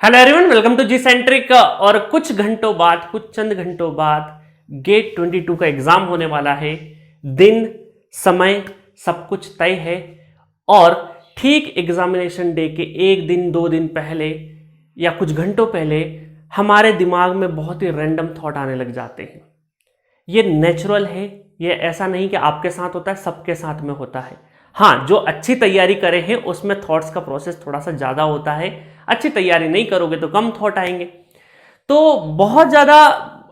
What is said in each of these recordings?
Hello everyone, welcome to G Centric. और कुछ चंद घंटों बाद गेट 22 का एग्जाम होने वाला है। दिन समय सब कुछ तय है और ठीक एग्जामिनेशन डे के एक दिन दो दिन पहले या कुछ घंटों पहले हमारे दिमाग में बहुत ही रैंडम थॉट आने लग जाते हैं। ये नेचुरल है, ये ऐसा नहीं कि आपके साथ होता है, सबके साथ में होता है। हाँ, जो अच्छी तैयारी करे हैं उसमें थॉट्स का प्रोसेस थोड़ा सा ज़्यादा होता है। अच्छी तैयारी नहीं करोगे तो कम थॉट आएंगे। तो बहुत ज़्यादा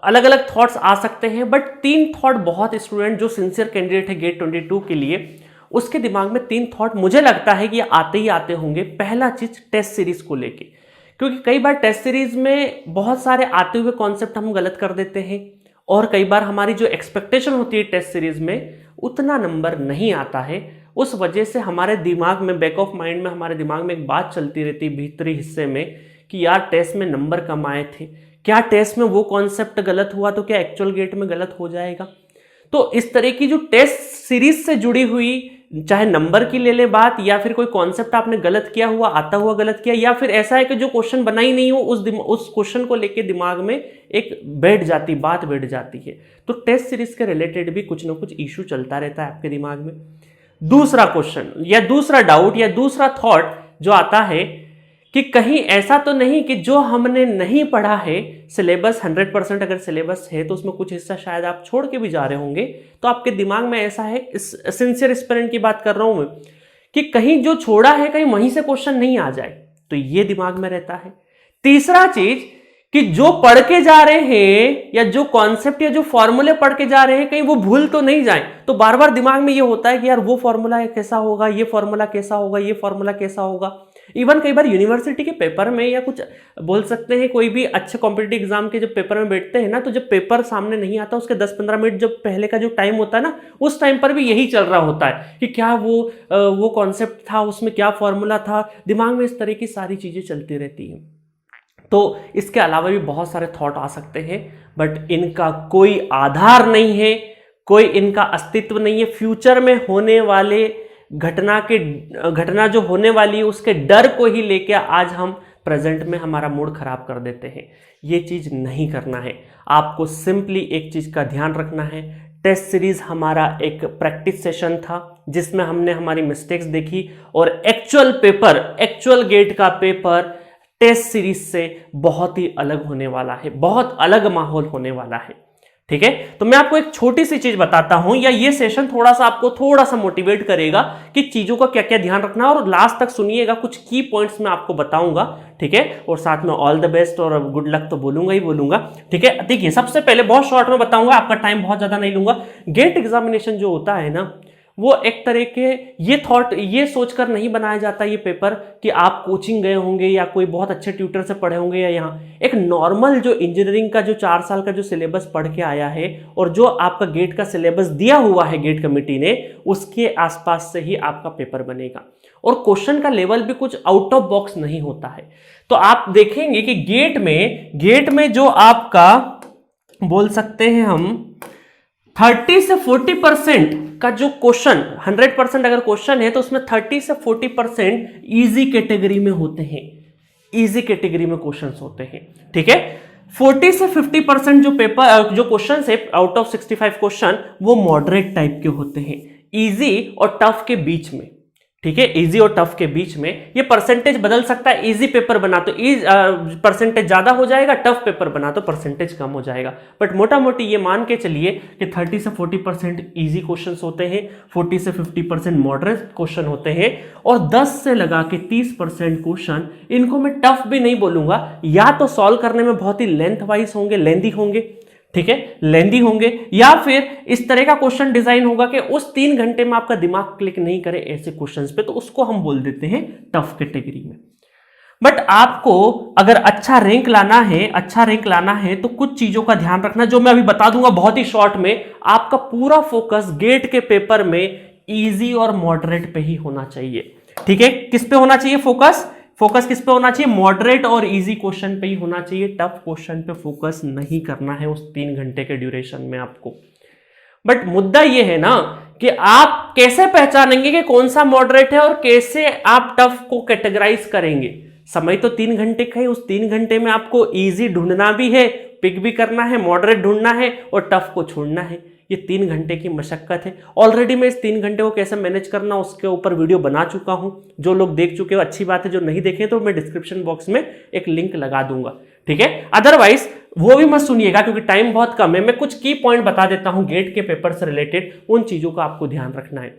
अलग अलग थॉट्स आ सकते हैं, बट तीन थॉट बहुत स्टूडेंट जो सिंसियर कैंडिडेट है गेट 22 के लिए, उसके दिमाग में तीन थॉट मुझे लगता है कि आते ही आते होंगे। पहला चीज टेस्ट सीरीज को लेके, क्योंकि कई बार टेस्ट सीरीज में बहुत सारे आते हुए कॉन्सेप्ट हम गलत कर देते हैं और कई बार हमारी जो एक्सपेक्टेशन होती है टेस्ट सीरीज में उतना नंबर नहीं आता है। उस वजह से हमारे दिमाग में, बैक ऑफ माइंड में हमारे दिमाग में एक बात चलती रहती है भीतरी हिस्से में कि यार टेस्ट में नंबर कम आए थे, क्या टेस्ट में वो कॉन्सेप्ट गलत हुआ तो क्या एक्चुअल गेट में गलत हो जाएगा। तो इस तरह की जो टेस्ट सीरीज से जुड़ी हुई, चाहे नंबर की ले ले बात, या फिर कोई कॉन्सेप्ट आपने गलत किया हुआ, आता हुआ गलत किया, या फिर ऐसा है कि जो क्वेश्चन बना ही नहीं हो, उस क्वेश्चन को लेके दिमाग में एक बात बैठ जाती है। तो टेस्ट सीरीज के रिलेटेड भी कुछ ना कुछ इशू चलता रहता है आपके दिमाग में। दूसरा क्वेश्चन या दूसरा डाउट या दूसरा थॉट जो आता है कि कहीं ऐसा तो नहीं कि जो हमने नहीं पढ़ा है, सिलेबस 100% अगर सिलेबस है तो उसमें कुछ हिस्सा शायद आप छोड़ के भी जा रहे होंगे। तो आपके दिमाग में ऐसा है, इस सिंसियर एस्पिरेंट की बात कर रहा हूं मैं, कि कहीं जो छोड़ा है कहीं वहीं से क्वेश्चन नहीं आ जाए, तो ये दिमाग में रहता है। तीसरा चीज कि जो पढ़ के जा रहे हैं या जो कॉन्सेप्ट या जो फॉर्मूले पढ़ के जा रहे हैं कहीं वो भूल तो नहीं जाए, तो बार बार दिमाग में ये होता है कि यार वो फॉर्मूला कैसा होगा, ये फॉर्मूला कैसा होगा, ये फॉर्मूला कैसा होगा। इवन कई बार यूनिवर्सिटी के पेपर में या कुछ बोल सकते हैं, कोई भी अच्छे कॉम्पिटिटिव एग्जाम के जब पेपर में बैठते हैं ना, तो जब पेपर सामने नहीं आता उसके 10-15 मिनट जब पहले का जो टाइम होता है ना, उस टाइम पर भी यही चल रहा होता है कि क्या वो कॉन्सेप्ट था, उसमें क्या फॉर्मूला था। दिमाग में इस तरह की सारी चीजें चलती रहती हैं। तो इसके अलावा भी बहुत सारे थॉट आ सकते हैं, बट इनका कोई आधार नहीं है, कोई इनका अस्तित्व नहीं है। फ्यूचर में होने वाले घटना जो होने वाली है उसके डर को ही लेके आज हम प्रेजेंट में हमारा मूड खराब कर देते हैं। ये चीज नहीं करना है। आपको सिंपली एक चीज का ध्यान रखना है, टेस्ट सीरीज हमारा एक प्रैक्टिस सेशन था जिसमें हमने हमारी मिस्टेक्स देखी, और एक्चुअल गेट का पेपर टेस्ट सीरीज से बहुत ही अलग होने वाला है, बहुत अलग माहौल होने वाला है। ठीक है, तो मैं आपको एक छोटी सी चीज बताता हूं, या ये सेशन आपको थोड़ा सा मोटिवेट करेगा कि चीजों का क्या क्या ध्यान रखना है, और लास्ट तक सुनिएगा, कुछ की पॉइंट्स मैं आपको बताऊंगा। ठीक है, और साथ में ऑल द बेस्ट और गुड लक तो बोलूंगा ही बोलूंगा। ठीक है, देखिए सबसे पहले बहुत शॉर्ट में बताऊंगा, आपका टाइम बहुत ज्यादा नहीं लूंगा। गेट एग्जामिनेशन जो होता है ना, वो एक तरह के ये सोचकर नहीं बनाया जाता ये पेपर कि आप कोचिंग गए होंगे या कोई बहुत अच्छे ट्यूटर से पढ़े होंगे, या यहाँ एक नॉर्मल जो इंजीनियरिंग का जो 4 साल का जो सिलेबस पढ़ के आया है और जो आपका गेट का सिलेबस दिया हुआ है गेट कमेटी ने, उसके आसपास से ही आपका पेपर बनेगा। और क्वेश्चन का लेवल भी कुछ आउट ऑफ बॉक्स नहीं होता है। तो आप देखेंगे कि गेट में जो आपका बोल सकते हैं हम 30 से 40% का जो क्वेश्चन, 100% अगर क्वेश्चन है तो उसमें 30 से 40% इजी कैटेगरी में होते हैं, इजी कैटेगरी में क्वेश्चंस होते हैं। ठीक है, 40 से 50% जो क्वेश्चन है आउट ऑफ 65 क्वेश्चन, वो मॉडरेट टाइप के होते हैं, इजी और टफ के बीच में। ठीक है, इजी और टफ के बीच में ये परसेंटेज बदल सकता है। इजी पेपर बना तो परसेंटेज ज्यादा हो जाएगा, टफ पेपर बना तो परसेंटेज कम हो जाएगा। बट मोटा मोटी ये मान के चलिए कि 30 से 40% इजी क्वेश्चंस होते हैं, 40 से 50% मॉडरेट क्वेश्चन होते हैं, और 10 से लगा के 30% क्वेश्चन, इनको मैं टफ भी नहीं बोलूंगा, या तो सॉल्व करने में बहुत ही लेंथी होंगे, ठीक है, लेंदी होंगे, या फिर इस तरह का क्वेश्चन डिजाइन होगा कि उस 3 घंटे में आपका दिमाग क्लिक नहीं करे ऐसे क्वेश्चंस पे, तो उसको हम बोल देते हैं टफ कैटेगरी में। बट आपको अगर अच्छा रैंक लाना है तो कुछ चीजों का ध्यान रखना, जो मैं अभी बता दूंगा बहुत ही शॉर्ट में। आपका पूरा फोकस गेट के पेपर में इजी और मॉडरेट पे ही होना चाहिए। ठीक है, किस पे होना चाहिए फोकस किस पे होना चाहिए? मॉडरेट और इजी क्वेश्चन पे ही होना चाहिए। टफ क्वेश्चन पे फोकस नहीं करना है उस 3 घंटे के ड्यूरेशन में आपको। बट मुद्दा ये है ना कि आप कैसे पहचानेंगे कि कौन सा मॉडरेट है और कैसे आप टफ को कैटेगराइज करेंगे। समय तो 3 घंटे का है, उस 3 घंटे में आपको इजी ढूंढना भी है, पिक भी करना है, मॉडरेट ढूंढना है और टफ को छोड़ना है। ये 3 घंटे की मशक्कत है। ऑलरेडी मैं इस 3 घंटे को कैसे मैनेज करना उसके ऊपर वीडियो बना चुका हूं। जो लोग देख चुके हो अच्छी बात है, जो नहीं देखे तो मैं डिस्क्रिप्शन बॉक्स में एक लिंक लगा दूंगा, ठीक है। अदरवाइज वो भी मत सुनिएगा क्योंकि टाइम बहुत कम है। मैं कुछ की पॉइंट बता देता हूं गेट के पेपर से रिलेटेड, उन चीजों का आपको ध्यान रखना है,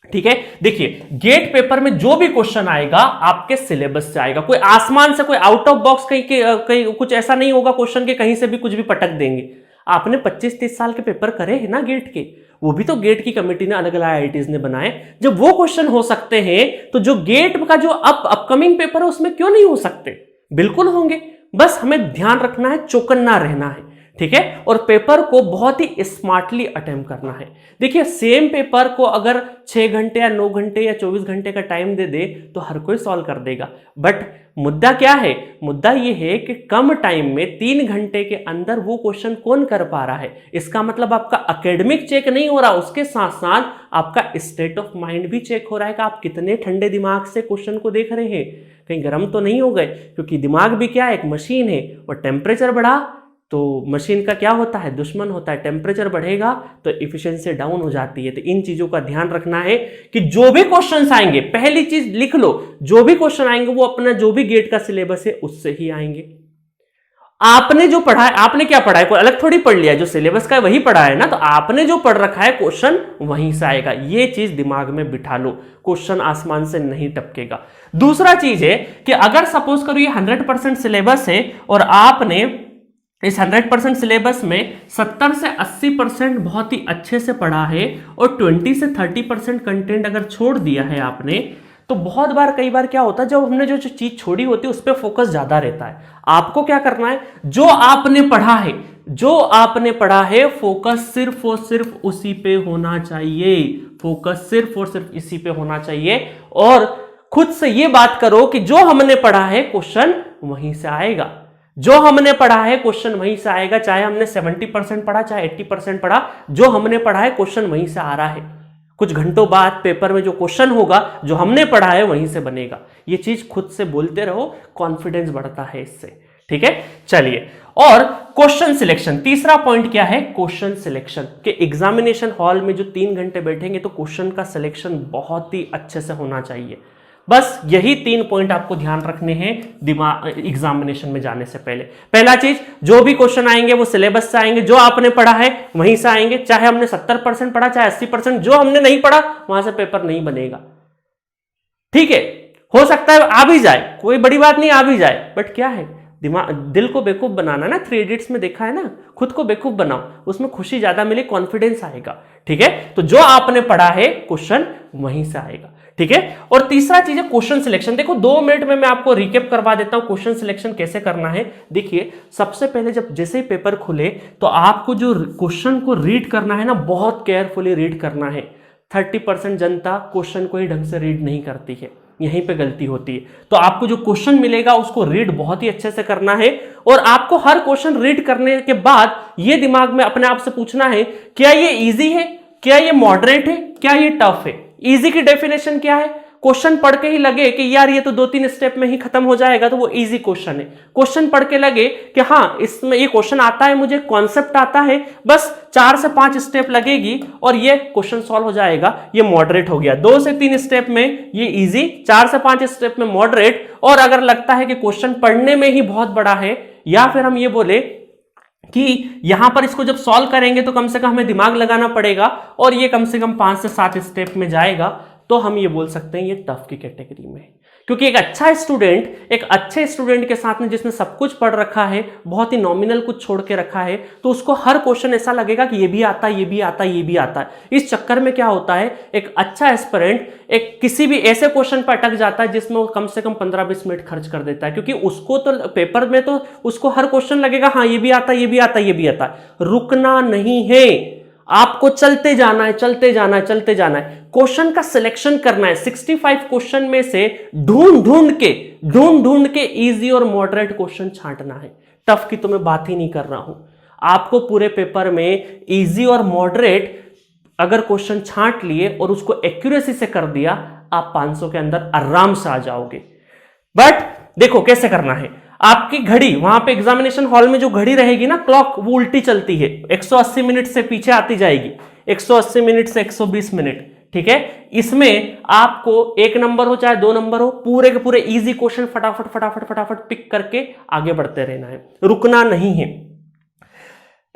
ठीक है। देखिए, गेट पेपर में जो भी क्वेश्चन आएगा आपके सिलेबस से आएगा। कोई आसमान से, कोई आउट ऑफ बॉक्स कहीं कुछ ऐसा नहीं होगा क्वेश्चन के, कहीं से भी कुछ भी पटक देंगे। आपने 25-30 साल के पेपर करे हैं ना गेट के, वो भी तो गेट की कमेटी ने, अलग अलग आईआईटीज ने बनाए। जब वो क्वेश्चन हो सकते हैं तो जो गेट का जो अपकमिंग पेपर है उसमें क्यों नहीं हो सकते? बिल्कुल होंगे। बस हमें ध्यान रखना है, चौकन्ना रहना है, ठीक है। और पेपर को बहुत ही स्मार्टली अटेम्प्ट करना है। देखिए, सेम पेपर को अगर 6 घंटे या 9 घंटे या 24 घंटे का टाइम दे दे तो हर कोई सॉल्व कर देगा। बट मुद्दा क्या है? मुद्दा यह है कि कम टाइम में 3 घंटे के अंदर वो क्वेश्चन कौन कर पा रहा है। इसका मतलब आपका एकेडमिक चेक नहीं हो रहा, उसके साथ साथ आपका स्टेट ऑफ माइंड भी चेक हो रहा है कि आप कितने ठंडे दिमाग से क्वेश्चन को देख रहे हैं, कहीं गर्म तो नहीं हो गए। क्योंकि दिमाग भी क्या है, एक मशीन है, और टेम्परेचर बढ़ा तो मशीन का क्या होता है, दुश्मन होता है। टेम्परेचर बढ़ेगा तो इफिशिएंसी डाउन हो जाती है। तो इन चीजों का ध्यान रखना है कि जो भी क्वेश्चंस आएंगे, पहली चीज लिख लो, जो भी क्वेश्चन आएंगे वो अपना जो भी गेट का सिलेबस है उससे ही आएंगे। आपने जो पढ़ा है, आपने क्या पढ़ा है, कोई अलग थोड़ी पढ़ लिया, जो सिलेबस का है वही पढ़ा है ना। तो आपने जो पढ़ रखा है क्वेश्चन वहीं से आएगा। ये चीज दिमाग में बिठा लो, क्वेश्चन आसमान से नहीं टपकेगा। दूसरा चीज है कि अगर सपोज करो ये 100% सिलेबस है और आपने इस 100% सिलेबस में 70 से 80% बहुत ही अच्छे से पढ़ा है और 20 से 30% कंटेंट अगर छोड़ दिया है आपने, तो बहुत बार, कई बार क्या होता है, जब हमने जो चीज छोड़ी होती है उस पर फोकस ज्यादा रहता है। आपको क्या करना है, जो आपने पढ़ा है फोकस सिर्फ और सिर्फ उसी पे होना चाहिए। फोकस सिर्फ और सिर्फ इसी पे होना चाहिए। और खुद से ये बात करो कि जो हमने पढ़ा है क्वेश्चन वहीं से आएगा। जो हमने पढ़ा है क्वेश्चन वहीं से आएगा। चाहे हमने 70% पढ़ा, चाहे 80% पढ़ा, जो हमने पढ़ा है क्वेश्चन वहीं से आ रहा है। कुछ घंटों बाद पेपर में जो क्वेश्चन होगा, जो हमने पढ़ा है वहीं से बनेगा। ये चीज खुद से बोलते रहो, कॉन्फिडेंस बढ़ता है इससे, ठीक है। चलिए, और क्वेश्चन सिलेक्शन, तीसरा पॉइंट क्या है, क्वेश्चन सिलेक्शन। के एग्जामिनेशन हॉल में जो 3 घंटे बैठेंगे तो क्वेश्चन का सिलेक्शन बहुत ही अच्छे से होना चाहिए। बस यही 3 पॉइंट आपको ध्यान रखने हैं दिमाग एग्जामिनेशन में जाने से पहले। पहला चीज, जो भी क्वेश्चन आएंगे वो सिलेबस से आएंगे, जो आपने पढ़ा है वहीं से आएंगे। चाहे हमने 70% पढ़ा, चाहे 80%, जो हमने नहीं पढ़ा वहां से पेपर नहीं बनेगा, ठीक है। हो सकता है आ भी जाए, कोई बड़ी बात नहीं, आ भी जाए, बट क्या है, दिमाग, दिल को बेवकूफ बनाना ना। 3 इडियट्स में देखा है ना, खुद को बेवकूफ बनाओ, उसमें खुशी ज्यादा मिले, कॉन्फिडेंस आएगा, ठीक है। तो जो आपने पढ़ा है क्वेश्चन वहीं से आएगा, ठीक है। और तीसरा चीज है क्वेश्चन सिलेक्शन। देखो 2 मिनट में मैं आपको रिकेप करवा देता हूं क्वेश्चन सिलेक्शन कैसे करना है। देखिए, सबसे पहले जब जैसे ही पेपर खुले तो आपको जो क्वेश्चन को रीड करना है ना, बहुत केयरफुली रीड करना है। 30% जनता क्वेश्चन को ही ढंग से रीड नहीं करती है, यहीं पे गलती होती है। तो आपको जो क्वेश्चन मिलेगा उसको रीड बहुत ही अच्छे से करना है। और आपको हर क्वेश्चन रीड करने के बाद ये दिमाग में अपने आप से पूछना है, क्या ये इजी है, क्या ये मॉडरेट है, क्या ये टफ है। इजी की डेफिनेशन क्या है, क्वेश्चन पढ़ के ही लगे कि यार ये तो 2-3 स्टेप में ही खत्म हो जाएगा तो वो इजी क्वेश्चन है। क्वेश्चन पढ़ के लगे कि हाँ इसमें ये क्वेश्चन आता है, मुझे कॉन्सेप्ट आता है, बस 4 से 5 स्टेप लगेगी और ये क्वेश्चन सॉल्व हो जाएगा, ये मॉडरेट हो गया। 2 से 3 स्टेप में ये इजी, 4 से 5 स्टेप में मॉडरेट। और अगर लगता है कि क्वेश्चन पढ़ने में ही बहुत बड़ा है, या फिर हम ये बोले कि यहां पर इसको जब सॉल्व करेंगे तो कम से कम हमें दिमाग लगाना पड़ेगा और ये कम से कम 5 से 7 स्टेप में जाएगा, तो हम ये बोल सकते हैं ये टफ की कैटेगरी में। क्योंकि एक अच्छा स्टूडेंट, एक अच्छे स्टूडेंट के साथ में जिसने सब कुछ पढ़ रखा है, बहुत ही नॉमिनल कुछ छोड़ के रखा है, तो उसको हर क्वेश्चन ऐसा लगेगा कि ये भी आता है, ये भी आता है, ये भी आता है। इस चक्कर में क्या होता है, एक अच्छा एस्पिरेंट एक किसी भी ऐसे क्वेश्चन पर अटक जाता है जिसमें वो कम से कम 15-20 मिनट खर्च कर देता है। क्योंकि उसको तो पेपर में तो उसको हर क्वेश्चन लगेगा हाँ ये भी आता है, ये भी आता है, ये भी आता है। रुकना नहीं है, आपको चलते जाना है, चलते जाना है, चलते जाना है। क्वेश्चन का सिलेक्शन करना है। 65 क्वेश्चन में से ढूंढ ढूंढ के इजी और मॉडरेट क्वेश्चन छांटना है। टफ की तो मैं बात ही नहीं कर रहा हूं। आपको पूरे पेपर में इजी और मॉडरेट अगर क्वेश्चन छांट लिए और उसको एक्यूरेसी से कर दिया, आप 500 के अंदर आराम से आ जाओगे। बट देखो कैसे करना है। आपकी घड़ी वहां पे एग्जामिनेशन हॉल में जो घड़ी रहेगी ना, क्लॉक, वो उल्टी चलती है, 180 मिनट से पीछे आती जाएगी, 180 मिनट से 120 मिनट, ठीक है। इसमें आपको 1 नंबर हो चाहे 2 नंबर हो, पूरे के पूरे इजी क्वेश्चन फटाफट फटाफट फटाफट पिक करके आगे बढ़ते रहना है, रुकना नहीं है।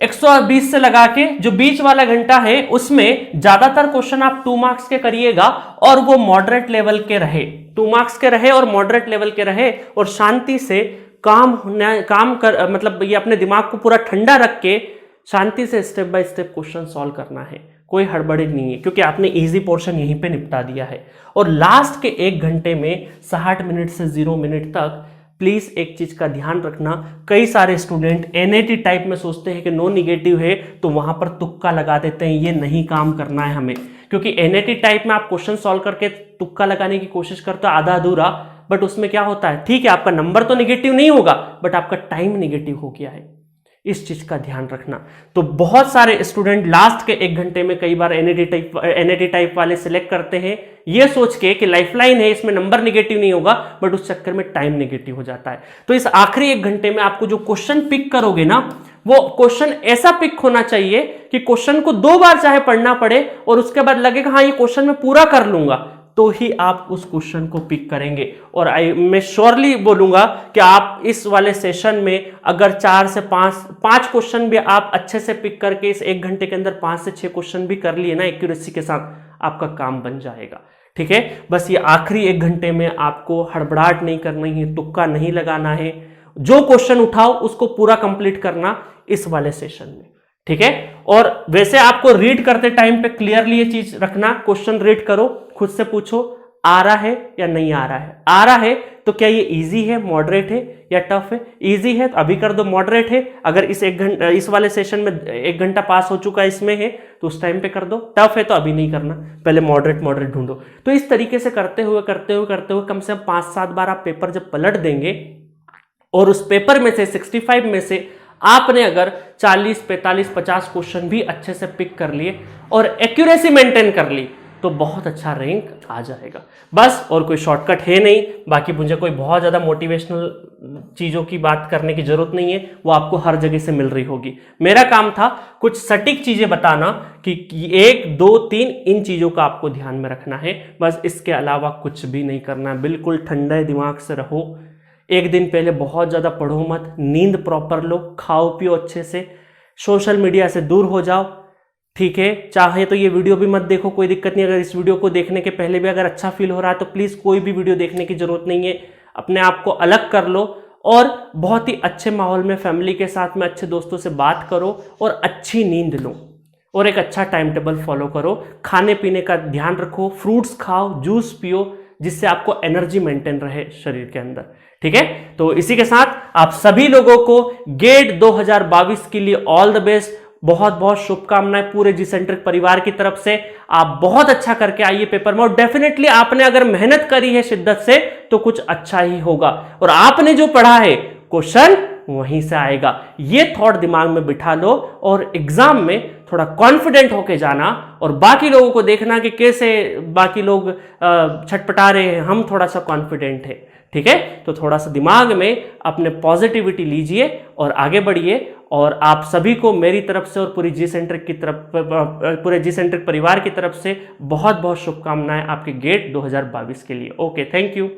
120 से लगा के जो बीच वाला घंटा है उसमें ज्यादातर क्वेश्चन आप 2 मार्क्स के करिएगा और वो मॉडरेट लेवल के रहे, 2 मार्क्स के रहे और मॉडरेट लेवल के रहे, और शांति से काम कर, मतलब ये अपने दिमाग को पूरा ठंडा रख के शांति से step by step question solve करना है। कोई हड़बड़ी नहीं है क्योंकि आपने इजी पोर्शन यहीं पे निपटा दिया है। और लास्ट के 1 घंटे में 60 मिनट से 0 मिनट तक प्लीज एक चीज का ध्यान रखना, कई सारे स्टूडेंट एनएटी टाइप में सोचते हैं कि नो निगेटिव है तो वहां पर तुक्का लगा देते हैं। ये नहीं काम करना है हमें, क्योंकि एनएटी टाइप में आप क्वेश्चन सॉल्व करके तुक्का लगाने की कोशिश करते हो आधा अधूरा, बट उसमें क्या होता है, ठीक है आपका नंबर तो निगेटिव नहीं होगा बट आपका टाइम निगेटिव हो गया है। इस चीज का ध्यान रखना। तो बहुत सारे स्टूडेंट लास्ट के 1 घंटे में कई बार एनएटी टाइप वाले सिलेक्ट करते हैं ये सोच के कि लाइफलाइन है इसमें नंबर निगेटिव नहीं होगा, बट उस चक्कर में टाइम निगेटिव हो जाता है। तो इस आखिरी 1 घंटे में आपको जो क्वेश्चन पिक करोगे ना, वो क्वेश्चन ऐसा पिक होना चाहिए कि क्वेश्चन को 2 बार चाहे पढ़ना पड़े और उसके बाद लगेगा हाँ ये क्वेश्चन मैं पूरा कर लूंगा, तो ही आप उस क्वेश्चन को पिक करेंगे। और मैं श्योरली बोलूंगा कि आप इस वाले सेशन में अगर 4 से 5 क्वेश्चन भी आप अच्छे से पिक करके इस 1 घंटे के अंदर 5 से 6 क्वेश्चन भी कर लिए ना एक्यूरेसी के साथ, आपका काम बन जाएगा, ठीक है। बस ये आखिरी 1 घंटे में आपको हड़बड़ाहट नहीं करनी है, तुक्का नहीं लगाना है, जो क्वेश्चन उठाओ उसको पूरा कंप्लीट करना इस वाले सेशन में, ठीक है। और वैसे आपको रीड करते टाइम पे क्लियरली ये चीज रखना, क्वेश्चन रीड करो, खुद से पूछो आ रहा है या नहीं आ रहा है। आ रहा है तो क्या ये इजी है, मॉडरेट है या टफ है? इजी है तो अभी कर दो, मॉडरेट है अगर इस वाले सेशन में 1 घंटा पास हो चुका है इसमें है तो उस टाइम पे कर दो, टफ है तो अभी नहीं करना, पहले मॉडरेट ढूंढो। तो इस तरीके से करते हुए कम से कम 5-7 बार आप पेपर जब पलट देंगे और उस पेपर में से 65 में से आपने अगर 40, 45, 50 क्वेश्चन भी अच्छे से पिक कर लिए और एक्यूरेसी मेंटेन कर ली तो बहुत अच्छा रैंक आ जाएगा। बस और कोई शॉर्टकट है नहीं। बाकी मुझे कोई बहुत ज़्यादा मोटिवेशनल चीज़ों की बात करने की ज़रूरत नहीं है, वो आपको हर जगह से मिल रही होगी। मेरा काम था कुछ सटीक चीज़ें बताना कि 1, 2, 3 इन चीज़ों का आपको ध्यान में रखना है, बस इसके अलावा कुछ भी नहीं करना है। बिल्कुल ठंडे दिमाग से रहो। 1 दिन पहले बहुत ज़्यादा पढ़ो मत, नींद प्रॉपर लो, खाओ पियो अच्छे से, सोशल मीडिया से दूर हो जाओ, ठीक है। चाहे तो ये वीडियो भी मत देखो, कोई दिक्कत नहीं। अगर इस वीडियो को देखने के पहले भी अगर अच्छा फील हो रहा है तो प्लीज़ कोई भी वीडियो देखने की जरूरत नहीं है, अपने आप को अलग कर लो और बहुत ही अच्छे माहौल में फैमिली के साथ में अच्छे दोस्तों से बात करो और अच्छी नींद लो और एक अच्छा टाइम टेबल फॉलो करो। खाने पीने का ध्यान रखो, फ्रूट्स खाओ, जूस पियो, जिससे आपको एनर्जी मेंटेन रहे शरीर के अंदर, ठीक है। तो इसी के साथ आप सभी लोगों को गेट 2022 के लिए ऑल द बेस्ट, बहुत बहुत शुभकामनाएं पूरे जी सेंट्रिक परिवार की तरफ से। आप बहुत अच्छा करके आइए पेपर में और डेफिनेटली आपने अगर मेहनत करी है शिद्दत से तो कुछ अच्छा ही होगा और आपने जो पढ़ा है क्वेश्चन वहीं से आएगा। ये थॉट दिमाग में बिठा लो और एग्जाम में थोड़ा कॉन्फिडेंट होके जाना और बाकी लोगों को देखना कि कैसे बाकी लोग छटपटा रहे हैं, हम थोड़ा सा कॉन्फिडेंट है, ठीक है। तो थोड़ा सा दिमाग में अपने पॉजिटिविटी लीजिए और आगे बढ़िए। और आप सभी को मेरी तरफ से और पूरे जी सेंट्रिक परिवार की तरफ से बहुत बहुत शुभकामनाएं आपके गेट 2022 के लिए। Okay, thank you.